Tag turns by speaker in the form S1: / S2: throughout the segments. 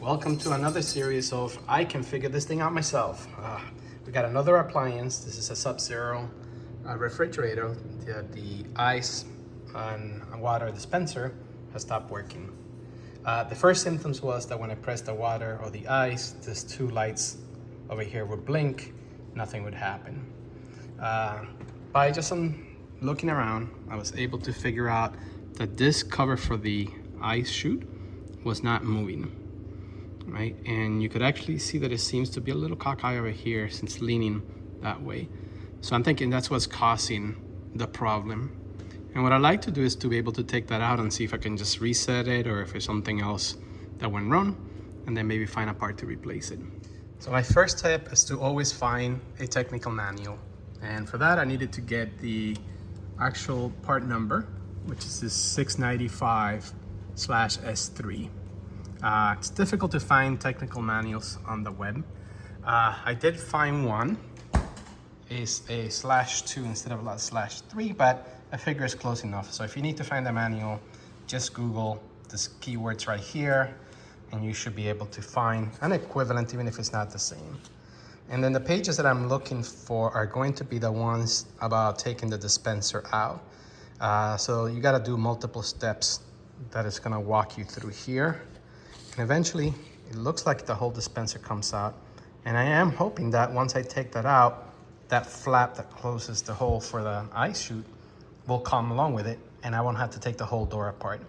S1: Welcome to another series of I can figure this thing out myself. We got another appliance. This is a Subzero refrigerator. The ice and water dispenser has stopped working. The first symptoms was that when I pressed the water or the ice, these two lights over here would blink, nothing would happen. By just some looking around, I was able to figure out that this cover for the ice chute was not moving. Right, and you could actually see that it seems to be a little cockeyed over here since leaning that way. So I'm thinking that's what's causing the problem. And what I like to do is to be able to take that out and see if I can just reset it or if there's something else that went wrong, and then maybe find a part to replace it. So my first tip is to always find a technical manual. And for that I needed to get the actual part number, which is this 695/S3. It's difficult to find technical manuals on the web. I did find one. It's a /2 instead of a /3, but I figure it's close enough. So if you need to find a manual, just Google these keywords right here, and you should be able to find an equivalent, even if it's not the same. And then the pages that I'm looking for are going to be the ones about taking the dispenser out. So you got to do multiple steps that is going to walk you through here. And eventually, it looks like the whole dispenser comes out. And I am hoping that once I take that out, that flap that closes the hole for the ice chute will come along with it, and I won't have to take the whole door apart.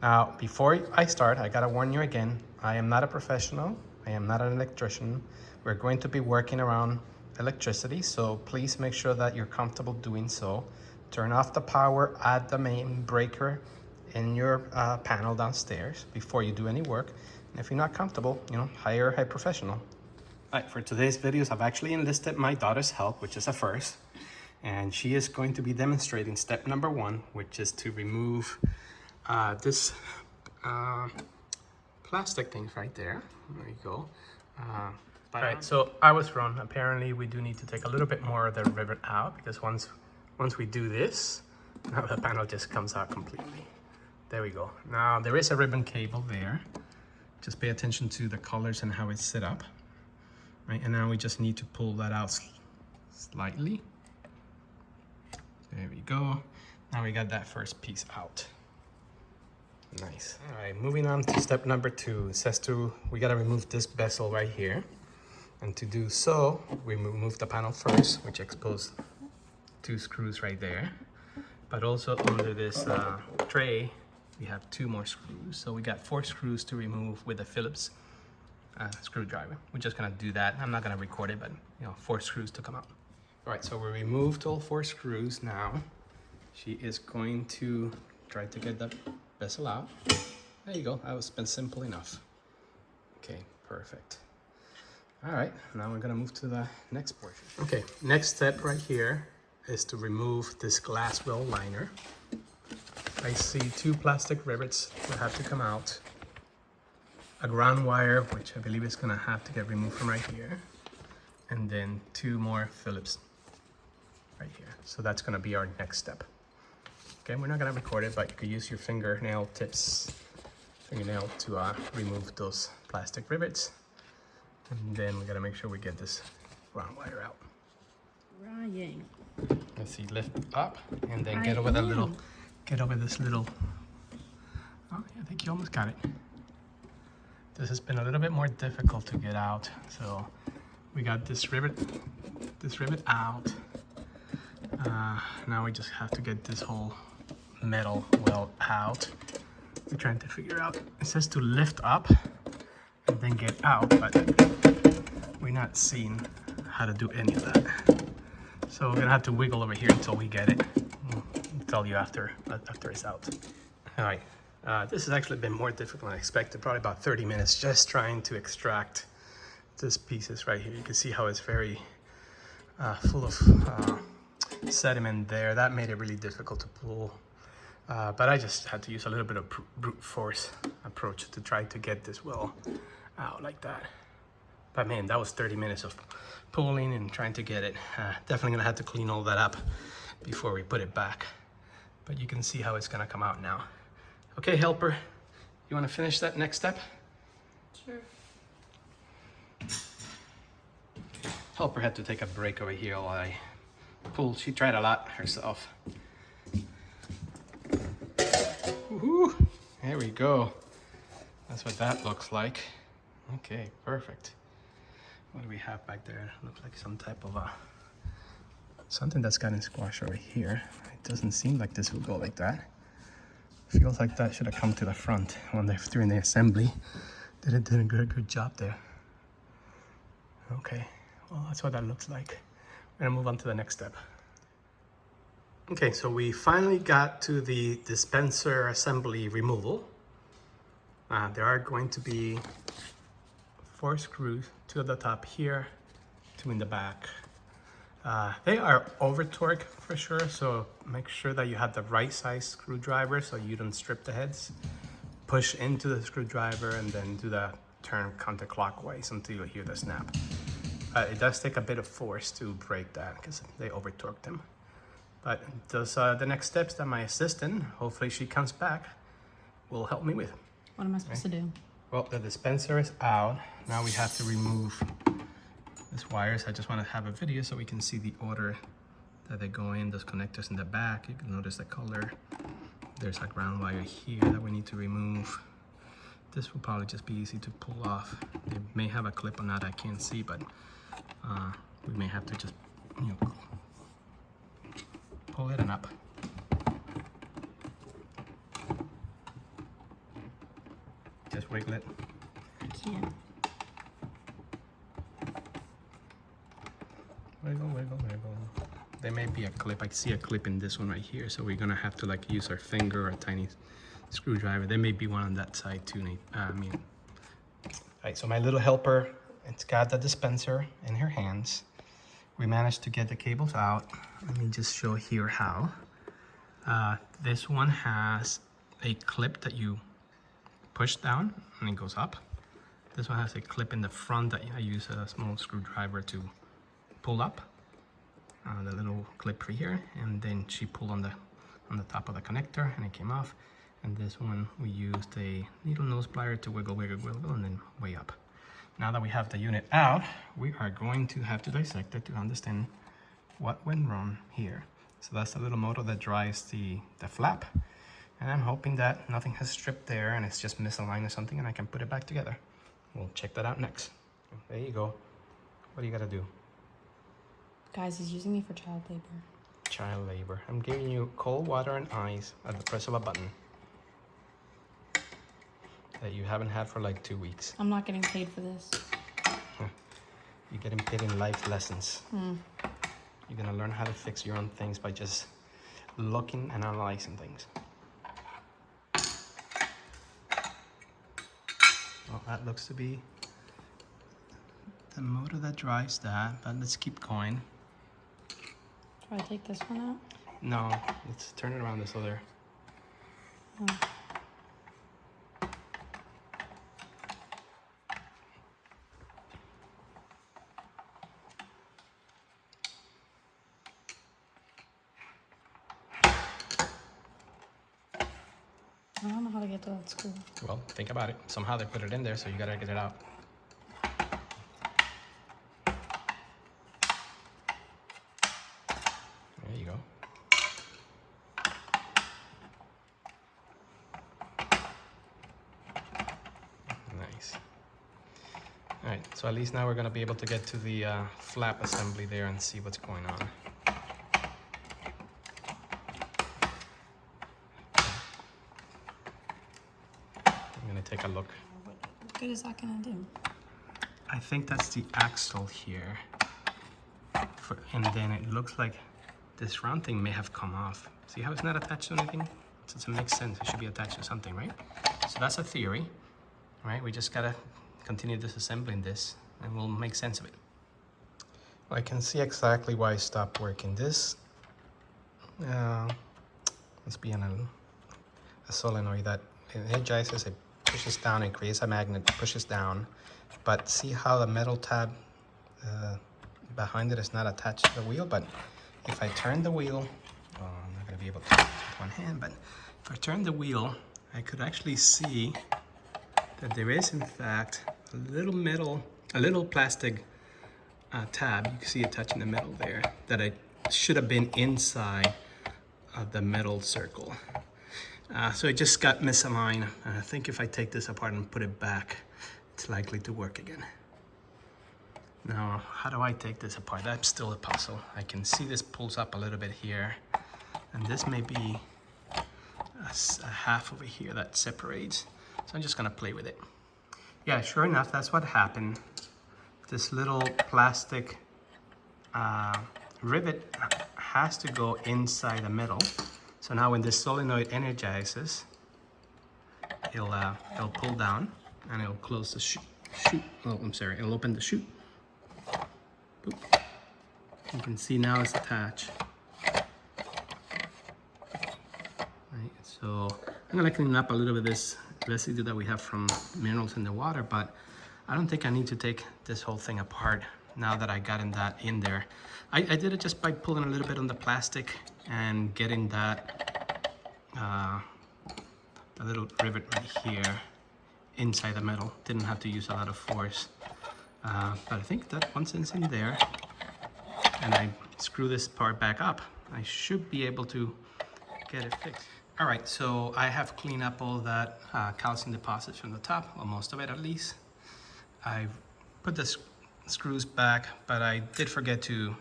S1: Now, before I start, I gotta warn you again, I am not a professional. I am not an electrician. We're going to be working around electricity, so please make sure that you're comfortable doing so. Turn off the power at the main breaker in your panel downstairs before you do any work. And if you're not comfortable, hire a professional. All right, for today's videos, I've actually enlisted my daughter's help, which is a first. And she is going to be demonstrating step number 1, which is to remove this plastic thing right there. There you go. All right, so I was wrong. Apparently, we do need to take a little bit more of the rivet out, because once we do this, now the panel just comes out completely. There we go. Now there is a ribbon cable there. Just pay attention to the colors and how it's set up. Right, and now we just need to pull that out slightly. There we go. Now we got that first piece out. Nice. All right, moving on to step number 2. It says we gotta remove this bezel right here. And to do so, we remove the panel first, which exposed 2 screws right there. But also under this tray, we have 2 more screws. So we got 4 screws to remove with a Phillips screwdriver. We're just gonna do that. I'm not gonna record it, but 4 screws to come out. All right, so we removed all 4 screws. Now she is going to try to get the bezel out. There you go. That was been simple enough. Okay, perfect. All right, now we're gonna move to the next portion. Okay, next step right here is to remove this glass well liner. I see 2 plastic rivets that have to come out. A ground wire, which I believe is gonna have to get removed from right here. And then 2 more Phillips right here. So that's gonna be our next step. Okay, we're not gonna record it, but you could use your fingernail to remove those plastic rivets. And then we gotta make sure we get this ground wire out.
S2: Trying.
S1: Let's see, lift up and then get over this little, oh yeah, I think you almost got it. This has been a little bit more difficult to get out. So we got this rivet out. Now we just have to get this whole metal well out. We're trying to figure out, it says to lift up and then get out, but we're not seeing how to do any of that. So we're gonna have to wiggle over here until we get it. I'll tell you after it's out. All right, this has actually been more difficult than I expected. Probably about 30 minutes just trying to extract these pieces right here. You can see how it's very full of sediment there. That made it really difficult to pull. But I just had to use a little bit of brute force approach to try to get this well out like that. But man, that was 30 minutes of pulling and trying to get it. Definitely gonna have to clean all that up before we put it back. But you can see how it's gonna come out now. Okay, helper, you wanna finish that next step?
S2: Sure.
S1: Helper had to take a break over here while I pulled. She tried a lot herself. Woohoo! There we go. That's what that looks like. Okay, perfect. What do we have back there? Looks like some type of something that's gotten squashed over here. It doesn't seem like this will go like that. Feels like that should have come to the front when they're doing the assembly. Did a good job there. Okay, well that's what that looks like. We're gonna move on to the next step. Okay, so we finally got to the dispenser assembly removal. There are going to be 4 screws, 2 at the top here, 2 in the back. They are over torque for sure, so make sure that you have the right size screwdriver so you don't strip the heads. Push into the screwdriver and then do the turn counterclockwise until you hear the snap. It does take a bit of force to break that because they over torqued them. But those are the next steps that my assistant, hopefully she comes back, will help me with.
S2: What am I supposed to do?
S1: Well, the dispenser is out. Now we have to remove these wires. I just want to have a video so we can see the order that they go in. Those connectors in the back, you can notice the color. There's a ground wire here that we need to remove. This will probably just be easy to pull off. They may have a clip on that I can't see, but we may have to just, pull it and up. Just wiggle it.
S2: I can't.
S1: Wiggle, wiggle, wiggle. There may be a clip. I see a clip in this one right here, so we're gonna have to like use our finger or a tiny screwdriver. There may be one on that side too, Nate. Alright, so my little helper, it's got the dispenser in her hands. We managed to get the cables out. Let me just show here how. This one has a clip that you push down and it goes up. This one has a clip in the front that I use a small screwdriver to pull up. The little clip right here, and then she pulled on the top of the connector and it came off. And this one we used a needle nose plier to wiggle, wiggle, wiggle, and then way up. Now that we have the unit out, we are going to have to dissect it to understand what went wrong here. So that's the little motor that drives the flap. And I'm hoping that nothing has stripped there and it's just misaligned or something and I can put it back together. We'll check that out next. There you go. What do you gotta do?
S2: Guys, he's using me for child labor.
S1: Child labor. I'm giving you cold water and ice at the press of a button that you haven't had for like 2 weeks.
S2: I'm not getting paid for this.
S1: You're getting paid in life lessons. You're gonna learn how to fix your own things by just looking and analyzing things. Well, that looks to be the motor that drives that, but let's keep going.
S2: Do I take this one out?
S1: No, let's turn it around this other.
S2: Oh. I don't know how to get to that screw.
S1: Well, think about it. Somehow they put it in there, so you gotta get it out. There you go. Nice. All right, so at least now we're gonna be able to get to the flap assembly there and see what's going on. Take a look.
S2: What good is that gonna do?
S1: I think that's the axle here. And then it looks like this round thing may have come off. See how it's not attached to anything? So it makes sense. It should be attached to something, right? So that's a theory, right? We just gotta continue disassembling this and we'll make sense of it. I can see exactly why it stopped working. This must be a solenoid that energizes it. Pushes down and creates a magnet, pushes down. But see how the metal tab behind it is not attached to the wheel? But if I turn the wheel, well, I'm not gonna be able to with one hand, but if I turn the wheel, I could actually see that there is in fact a little plastic tab. You can see it touching the metal there, that it should have been inside of the metal circle. So it just got misaligned. I think if I take this apart and put it back, it's likely to work again. Now, how do I take this apart? That's still a puzzle. I can see this pulls up a little bit here, and this may be a half over here that separates. So I'm just gonna play with it. Yeah, sure enough, that's what happened. This little plastic rivet has to go inside the metal. So now when this solenoid energizes, it'll pull down and it'll close the chute. Oh, I'm sorry, it'll open the chute. Boop. You can see now it's attached. Right, so I'm gonna clean up a little bit of this residue that we have from minerals in the water, but I don't think I need to take this whole thing apart now that I got that in there. I did it just by pulling a little bit on the plastic and getting that the little rivet right here inside the metal. Didn't have to use a lot of force. But I think that once it's in there and I screw this part back up, I should be able to get it fixed. All right, so I have cleaned up all that calcium deposits from the top, or most of it at least. I put the screws back, but I did forget to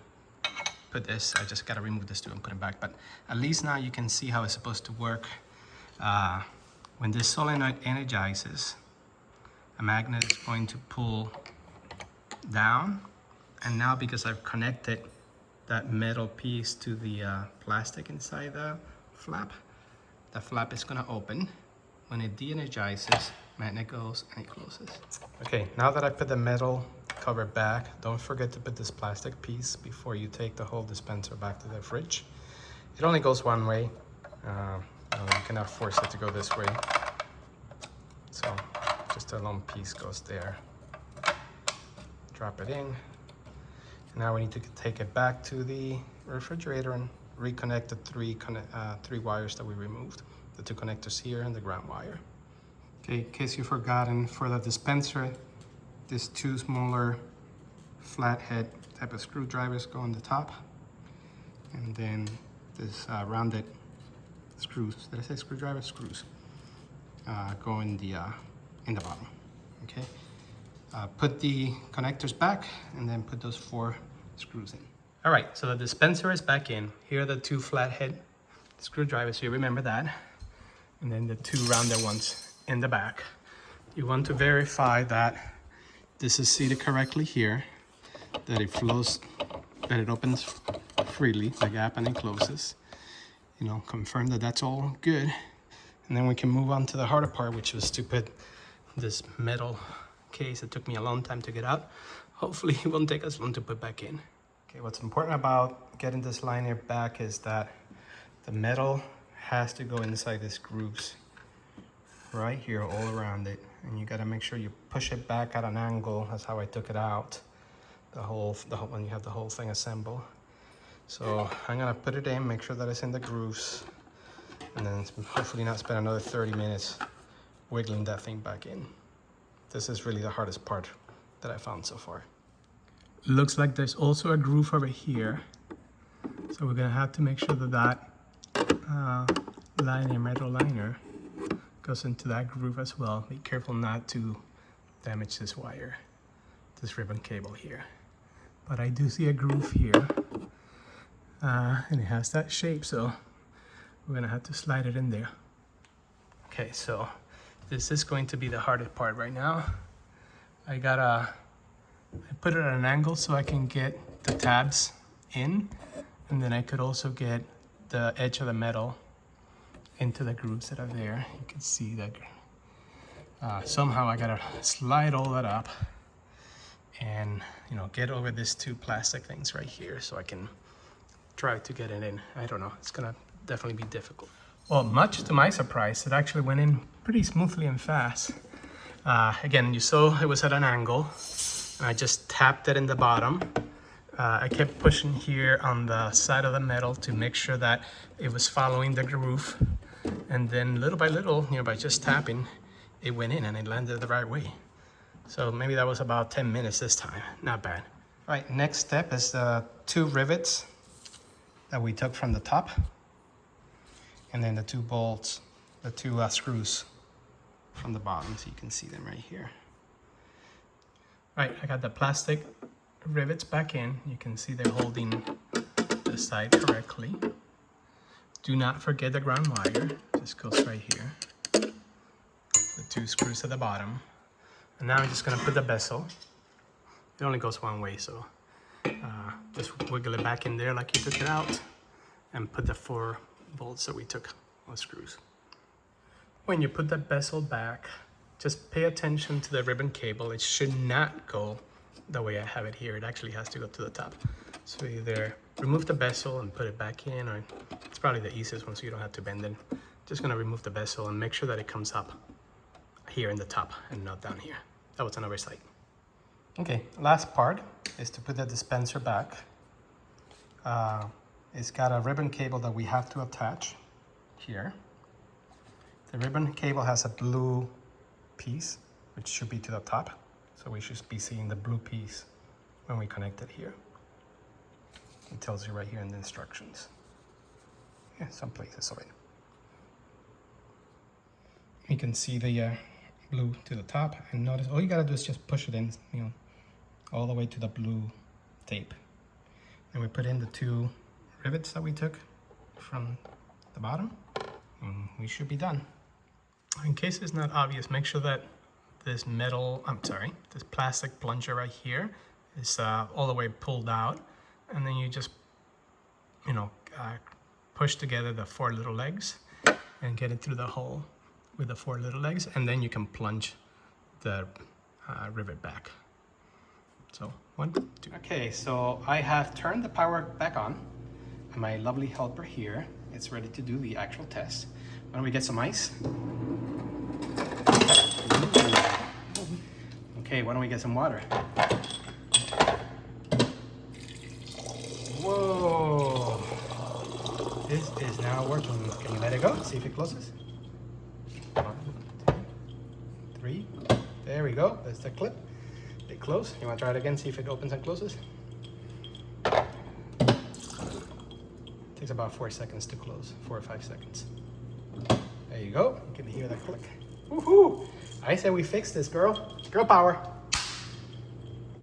S1: put this. I just gotta remove this too and put it back. But at least now you can see how it's supposed to work. When this solenoid energizes, a magnet is going to pull down, and now because I've connected that metal piece to the plastic inside the flap is gonna open. When it de-energizes, magnet goes and it closes. Okay, now that I put the metal cover back, don't forget to put this plastic piece before you take the whole dispenser back to the fridge. It only goes one way. You cannot force it to go this way. So just a long piece goes there. Drop it in. Now we need to take it back to the refrigerator and reconnect the three wires that we removed. The two connectors here and the ground wire. Okay, in case you've forgotten, for the dispenser, these two smaller flathead type of screwdrivers go on the top. And then this rounded screws, did I say screwdriver? Screws, go in the bottom, okay? Put the connectors back and then put those 4 screws in. All right, so the dispenser is back in. Here are the 2 flathead screwdrivers, so you remember that. And then the 2 rounded ones in the back. You want to verify that this is seated correctly here, that it flows, that it opens freely, the gap, and it closes. You know, confirm that that's all good. And then we can move on to the harder part, which was to put this metal case. It took me a long time to get out. Hopefully it won't take us long to put back in. Okay, what's important about getting this liner back is that the metal has to go inside these grooves right here all around it, and you got to make sure you push it back at an angle. That's how I took it out, the whole when you have the whole thing assembled. So I'm gonna put it in, make sure that it's in the grooves, and then hopefully not spend another 30 minutes wiggling that thing back in. This is really the hardest part that I found so far. Looks like there's also a groove over here, so we're gonna have to make sure that metal liner goes into that groove as well. Be careful not to damage this wire, this ribbon cable here. But I do see a groove here, and it has that shape, so we're gonna have to slide it in there. Okay, so this is going to be the hardest part right now. I put it at an angle so I can get the tabs in, and then I could also get the edge of the metal into the grooves that are there. You can see that somehow I gotta slide all that up and, you know, get over these 2 plastic things right here so I can try to get it in. I don't know, it's gonna definitely be difficult. Well, much to my surprise, it actually went in pretty smoothly and fast. Again, you saw it was at an angle, and I just tapped it in the bottom. I kept pushing here on the side of the metal to make sure that it was following the groove. And then little by little, you know, by just tapping, it went in and it landed the right way. So maybe that was about 10 minutes this time, not bad. All right, next step is the 2 rivets that we took from the top, and then the 2 bolts, the 2 screws from the bottom, so you can see them right here. All right, I got the plastic rivets back in. You can see they're holding the side correctly. Do not forget the ground wire, just goes right here. The 2 screws at the bottom. And now I'm just gonna put the bezel. It only goes one way, so just wiggle it back in there like you took it out, and put the 4 bolts that we took on screws. When you put the bezel back, just pay attention to the ribbon cable. It should not go the way I have it here. It actually has to go to the top. So either remove the bezel and put it back in, or it's probably the easiest one so you don't have to bend it. Just gonna remove the bezel and make sure that it comes up here in the top and not down here. That was an oversight. Okay, last part is to put the dispenser back. It's got a ribbon cable that we have to attach here. The ribbon cable has a blue piece, which should be to the top. So we should be seeing the blue piece when we connect it here. It tells you right here in the instructions. Yeah, some places already. You can see the blue to the top, and notice all you gotta do is just push it in, you know, all the way to the blue tape. And we put in the 2 rivets that we took from the bottom, and we should be done. In case it's not obvious, make sure that this this plastic plunger right here is all the way pulled out, and then you just, you know, push together the 4 little legs and get it through the hole with the 4 little legs, and then you can plunge the rivet back. So 1, 2. Okay, so I have turned the power back on, and my lovely helper here is ready to do the actual test. Why don't we get some ice? Okay, why don't we get some water? Whoa! This is now working. Can you let it go? See if it closes. 1, 2, 3. There we go. That's the clip. It closed. You want to try it again? See if it opens and closes. Takes about 4 seconds to close. 4 or 5 seconds. There you go. You can hear that click. Woohoo! I said we fixed this, girl. Girl power.